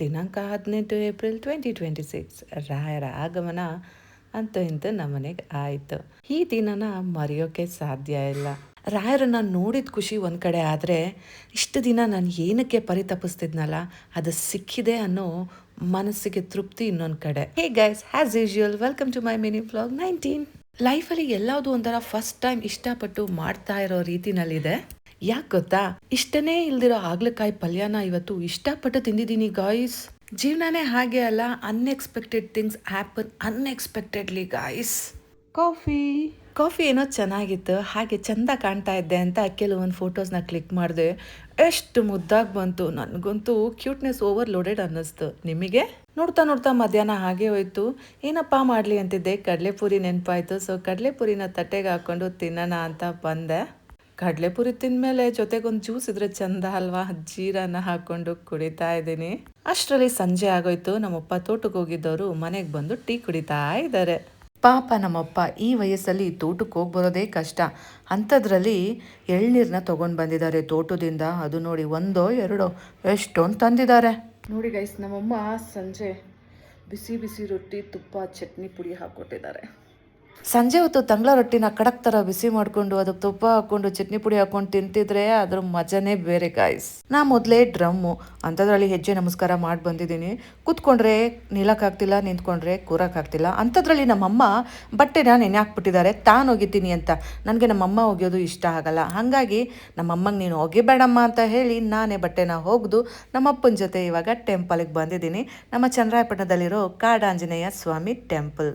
ದಿನಾಂಕ 18 ಏಪ್ರಿಲ್ 2026 ರಾಯರ ಆಗಮನ ಅಂತೂ ಇಂತೂ ನಮ್ಮನೆಗೆ ಆಯಿತು. ಈ ದಿನನ ಮರೆಯೋಕೆ ಸಾಧ್ಯ ಇಲ್ಲ. ರಾಯರನ್ನ ನೋಡಿದ ಖುಷಿ ಒಂದು ಕಡೆ ಆದರೆ ಇಷ್ಟು ದಿನ ನಾನು ಏನಕ್ಕೆ ಪರಿತಪಿಸ್ತಿದ್ನಲ್ಲ ಅದು ಸಿಕ್ಕಿದೆ ಅನ್ನೋ ಮನಸ್ಸಿಗೆ ತೃಪ್ತಿ ಇನ್ನೊಂದು ಕಡೆ. Hey guys, as usual welcome to my mini vlog 19. ಲೈಫಲ್ಲಿ ಎಲ್ಲಾವುದು ಒಂಥರ ಫಸ್ಟ್ ಟೈಮ್ ಇಷ್ಟಪಟ್ಟು ಮಾಡ್ತಾ ಇರೋ ರೀತಿನಲ್ಲಿದೆ. ಯಾಕೆ ಗೊತ್ತಾ, ಇಷ್ಟನೇ ಇಲ್ದಿರೋ ಆಗ್ಲಕಾಯಿ ಪಲ್ಯನ ಇವತ್ತು ಇಷ್ಟಪಟ್ಟು ತಿಂದಿದ್ದೀನಿ ಗಾಯ್ಸ್. ಜೀವನನೇ ಹಾಗೆ ಅಲ್ಲ, unexpected things happen unexpectedly guys. Coffee ಏನೋ ಚೆನ್ನಾಗಿತ್ತು, ಹಾಗೆ ಚಂದ ಕಾಣ್ತಾ ಇದ್ದೆ ಅಂತ ಕೆಲವೊಂದು ಫೋಟೋಸ್ನ ಕ್ಲಿಕ್ ಮಾಡಿದೆ. ಎಷ್ಟು ಮುದ್ದಾಗಿ ಬಂತು, ನನಗಂತೂ ಕ್ಯೂಟ್ನೆಸ್ ಓವರ್ಲೋಡೆಡ್ ಅನ್ನಿಸ್ತು. ನಿಮಗೆ? ನೋಡ್ತಾ ನೋಡ್ತಾ ಮಧ್ಯಾಹ್ನ ಹಾಗೆ ಹೋಯ್ತು. ಏನಪ್ಪ ಮಾಡಲಿ ಅಂತಿದ್ದೆ, ಕಡಲೆಪುರಿ ನೆನಪಾಯ್ತು. ಸೊ ಕಡಲೆಪುರಿನ ತಟ್ಟೆಗೆ ಹಾಕ್ಕೊಂಡು ತಿನ್ನೋಣ ಅಂತ ಬಂದೆ. ಕಡಲೆಪುರಿ ತಿಂದಮೇಲೆ ಜೊತೆಗೊಂದು ಜ್ಯೂಸ್ ಇದ್ರೆ ಚಂದ ಅಲ್ವಾ, ಜೀರಾನ ಹಾಕೊಂಡು ಕುಡಿತಾ ಇದ್ದೀನಿ. ಅಷ್ಟರಲ್ಲಿ ಸಂಜೆ ಆಗೋಯ್ತು. ನಮ್ಮಪ್ಪ ತೋಟಕ್ಕೆ ಹೋಗಿದ್ದವರು ಮನೆಗೆ ಬಂದು ಟೀ ಕುಡಿತಾ ಇದ್ದಾರೆ. ಪಾಪ ನಮ್ಮಪ್ಪ ಈ ವಯಸ್ಸಲ್ಲಿ ತೋಟಕ್ಕೆ ಹೋಗಿ ಬರೋದೇ ಕಷ್ಟ, ಅಂಥದ್ರಲ್ಲಿ ಎಳ್ನೀರನ್ನ ತೊಗೊಂಡು ಬಂದಿದ್ದಾರೆ ತೋಟದಿಂದ. ಅದು ನೋಡಿ ಒಂದೋ ಎರಡೋ ಎಷ್ಟೊಂದು ತಂದಿದ್ದಾರೆ ನೋಡಿ ಗೈಸ್. ನಮ್ಮಮ್ಮ ಸಂಜೆ ಬಿಸಿ ಬಿಸಿ ರೊಟ್ಟಿ, ತುಪ್ಪ, ಚಟ್ನಿ ಪುಡಿ ಹಾಕ್ಕೊಟ್ಟಿದ್ದಾರೆ. ಸಂಜೆ ಹೊತ್ತು ತಂಗ್ಳ ರೊಟ್ಟಿನ ಕಡಕ್ ಥರ ಬಿಸಿ ಮಾಡಿಕೊಂಡು ಅದಕ್ಕೆ ತುಪ್ಪ ಹಾಕ್ಕೊಂಡು ಚಟ್ನಿ ಪುಡಿ ಹಾಕ್ಕೊಂಡು ತಿಂತಿದ್ರೆ ಅದ್ರ ಮಜಾನೇ ಬೇರೆ ಗಾಯ್ಸ್. ನಾ ಮೊದಲೇ ಡ್ರಮ್ಮು, ಅಂಥದ್ರಲ್ಲಿ ಹೆಜ್ಜೆ ನಮಸ್ಕಾರ ಮಾಡಿ ಬಂದಿದ್ದೀನಿ. ಕೂತ್ಕೊಂಡ್ರೆ ನಿಲ್ಲಕ್ಕಾಗ್ತಿಲ್ಲ, ನಿಂತ್ಕೊಂಡ್ರೆ ಕೂರಕ್ಕಾಗ್ತಿಲ್ಲ. ಅಂಥದ್ರಲ್ಲಿ ನಮ್ಮಮ್ಮ ಬಟ್ಟೆನ ನೆನೆ ಹಾಕ್ಬಿಟ್ಟಿದ್ದಾರೆ ತಾನು ಒಗಿತೀನಿ ಅಂತ. ನನಗೆ ನಮ್ಮಮ್ಮ ಒಗೆಯೋದು ಇಷ್ಟ ಆಗಲ್ಲ, ಹಾಗಾಗಿ ನಮ್ಮಮ್ಮಂಗೆ ನೀನು ಒಗಿಬೇಡಮ್ಮ ಅಂತ ಹೇಳಿ ನಾನೇ ಬಟ್ಟೆನ ಒಗೆದು ನಮ್ಮಪ್ಪನ ಜೊತೆ ಇವಾಗ ಟೆಂಪಲ್ಗೆ ಬಂದಿದ್ದೀನಿ. ನಮ್ಮ ಚನ್ನರಾಯಪಟ್ಟಣದಲ್ಲಿರೋ ಕಾಡಾಂಜನೇಯ ಸ್ವಾಮಿ ಟೆಂಪಲ್.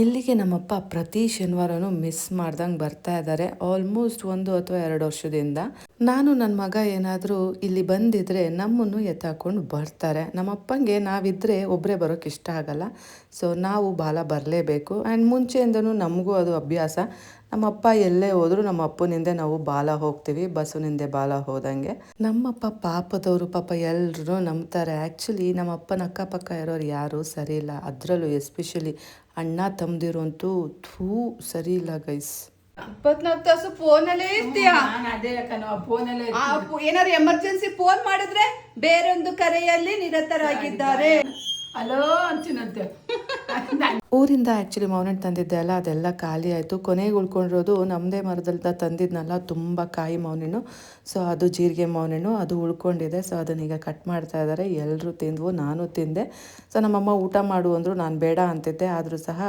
ಇಲ್ಲಿಗೆ ನಮ್ಮಪ್ಪ ಪ್ರತಿ ಶನಿವಾರನೂ ಮಿಸ್ ಮಾಡ್ದಂಗೆ ಬರ್ತಾ ಇದ್ದಾರೆ, ಆಲ್ಮೋಸ್ಟ್ 1 ಅಥವಾ 2 ವರ್ಷದಿಂದ. ನಾನು ನನ್ನ ಮಗ ಏನಾದರೂ ಇಲ್ಲಿ ಬಂದಿದ್ರೆ ನಮ್ಮನ್ನು ಎತ್ತಾಕೊಂಡು ಬರ್ತಾರೆ. ನಮ್ಮಪ್ಪಂಗೆ ನಾವಿದ್ದರೆ ಒಬ್ಬರೇ ಬರೋಕ್ಕೆ ಇಷ್ಟ ಆಗಲ್ಲ, ಸೊ ನಾವು ಬಾಲ ಬರಲೇಬೇಕು. ಆ್ಯಂಡ್ ಮುಂಚೆಯಿಂದನೂ ನಮಗೂ ಅದು ಅಭ್ಯಾಸ. ನಮ್ಮಪ್ಪ ಎಲ್ಲೇ ಹೋದರೂ ನಮ್ಮ ಅಪ್ಪನಿಂದೆ ನಾವು ಬಾಲ ಹೋಗ್ತೀವಿ, ಬಸವನಿಂದೆ ಬಾಲ ಹೋದಂಗೆ. ನಮ್ಮಪ್ಪ ಪಾಪದವರು, ಪಾಪ ಎಲ್ಲರೂ ನಂಬ್ತಾರೆ. ಆ್ಯಕ್ಚುಲಿ ನಮ್ಮ ಅಪ್ಪನ ಅಕ್ಕಪಕ್ಕ ಇರೋರು ಯಾರೂ ಸರಿ ಇಲ್ಲ, ಅದರಲ್ಲೂ ಎಸ್ಪೆಷಲಿ ಅಣ್ಣ ತಮ್ಮದಿರಂತೂ ಸರಿ ಇಲ್ಲ ಗೈಸ್. 24 ತಾಸು ಫೋನಲ್ಲೇ ಇರ್ತೀಯಾ? ಏನಾದ್ರು ಎಮರ್ಜೆನ್ಸಿ ಫೋನ್ ಮಾಡಿದ್ರೆ ಬೇರೊಂದು ಕರೆಯಲ್ಲಿ ನಿರತರಾಗಿದ್ದಾರೆ. ಹಲೋ ಅಂತೀನಂತೆ. ಊರಿಂದ ಆ್ಯಕ್ಚುಲಿ ಮಾವಿನಣ್ಣು ತಂದಿದ್ದೆ ಅಲ್ಲ, ಅದೆಲ್ಲ ಖಾಲಿ ಆಯಿತು. ಕೊನೆಗೆ ಉಳ್ಕೊಂಡಿರೋದು ನಮ್ಮದೇ ಮರದಲ್ಲಿ ತಂದಿದ್ನಲ್ಲ ತುಂಬ ಕಾಯಿ ಮಾವಿನಣ್ಣು, ಸೊ ಅದು ಜೀರಿಗೆ ಮಾವಿನಣ್ಣು, ಅದು ಉಳ್ಕೊಂಡಿದೆ. ಸೊ ಅದನ್ನೀಗ ಕಟ್ ಮಾಡ್ತಾ ಇದ್ದಾರೆ. ಎಲ್ಲರೂ ತಿಂದ್ವು, ನಾನು ತಿಂದೆ. ಸೊ ನಮ್ಮಮ್ಮ ಊಟ ಮಾಡು ಅಂದರು, ನಾನು ಬೇಡ ಅಂತಿದ್ದೆ, ಆದರೂ ಸಹ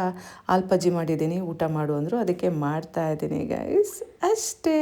ಆಲ್ಪಜ್ಜಿ ಮಾಡಿದ್ದೀನಿ, ಊಟ ಮಾಡು ಅಂದರು, ಅದಕ್ಕೆ ಮಾಡ್ತಾ ಇದ್ದೀನಿ ಗೈಸ್, ಅಷ್ಟೇ.